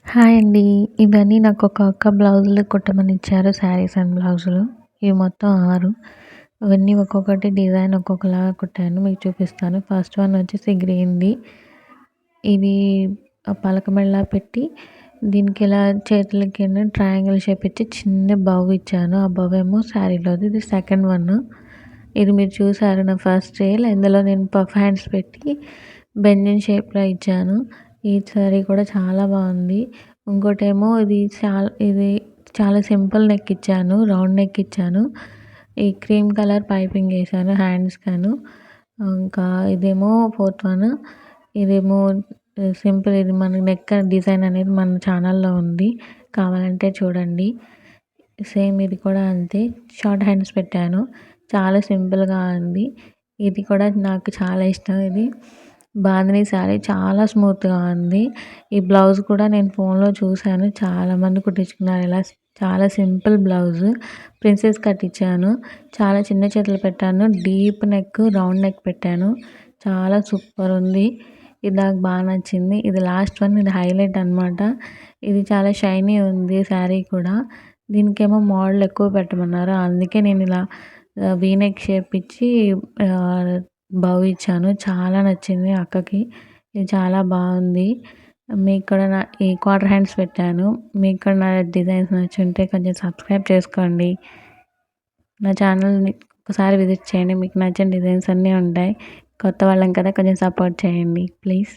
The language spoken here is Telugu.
హాయ్ అండి. ఇవన్నీ నాకొక అక్క బ్లౌజులు కుట్టమని ఇచ్చారు. శారీస్ అండ్ బ్లౌజులు. ఇవి మొత్తం 6. అవన్నీ ఒక్కొక్కటి డిజైన్ ఒక్కొక్కలాగా కుట్టాను. మీకు చూపిస్తాను. ఫస్ట్ వన్ వచ్చేసి గ్రీన్‌ది. ఇవి పలక మెడలా పెట్టి దీనికి ఇలా చేతులకేమో ట్రయాంగిల్ షేప్ ఇచ్చి చిన్న బౌ ఇచ్చాను. ఆ బౌ ఏమో శారీలోది. ఇది సెకండ్ వన్. ఇది మీరు చూసారు నా ఫస్ట్ రీల్. ఇందులో నేను పఫ్ హ్యాండ్స్ పెట్టి బెంజిన్ షేప్‌లో ఇచ్చాను. ఈ సారీ కూడా చాలా బాగుంది. ఇంకోటేమో ఇది చాలా సింపుల్ నెక్ ఇచ్చాను. రౌండ్ నెక్ ఇచ్చాను. ఈ క్రీమ్ కలర్ పైపింగ్ వేసాను హ్యాండ్స్‌కను. ఇంకా ఇదేమో ఫోర్త్ వన్. ఇదేమో సింపుల్. ఇది మన నెక్ డిజైన్ అనేది మన ఛానల్‌లో ఉంది. కావాలంటే చూడండి. సేమ్ ఇది కూడా అంతే. షార్ట్ హ్యాండ్స్ పెట్టాను. చాలా సింపుల్‌గా ఉంది. ఇది కూడా నాకు చాలా ఇష్టం. ఇది బాందిని శారీ చాలా స్మూత్‌గా ఉంది. ఈ బ్లౌజ్ కూడా నేను ఫోన్‌లో చూసాను. చాలామంది కుట్టించుకున్నారు ఇలా. చాలా సింపుల్ బ్లౌజు. ప్రిన్సెస్ కట్ ఇచ్చాను. చాలా చిన్న చేతులు పెట్టాను. డీప్ నెక్, రౌండ్ నెక్ పెట్టాను. చాలా సూపర్ ఉంది. ఇది నాకు బాగా నచ్చింది. ఇది లాస్ట్ వన్. ఇది హైలైట్ అనమాట. ఇది చాలా షైనీ ఉంది శారీ కూడా. దీనికేమో మోడల్ ఎక్కువ పెట్టమన్నారు. అందుకే నేను ఇలా వీ నెక్ షేప్ ఇచ్చి బౌ ఇచ్చాను. చాలా నచ్చింది అక్కకి. ఇది చాలా బాగుంది. మీకు కూడా ఈ క్వార్టర్ హ్యాండ్స్ పెట్టాను. మీకు కూడా నా డిజైన్స్ నచ్చుంటే కొంచెం సబ్స్క్రైబ్ చేసుకోండి. నా ఛానల్ని ఒకసారి విజిట్ చేయండి. మీకు నచ్చిన డిజైన్స్ అన్నీ ఉంటాయి. కొత్త వాళ్ళం కదా, కొంచెం సపోర్ట్ చేయండి ప్లీజ్.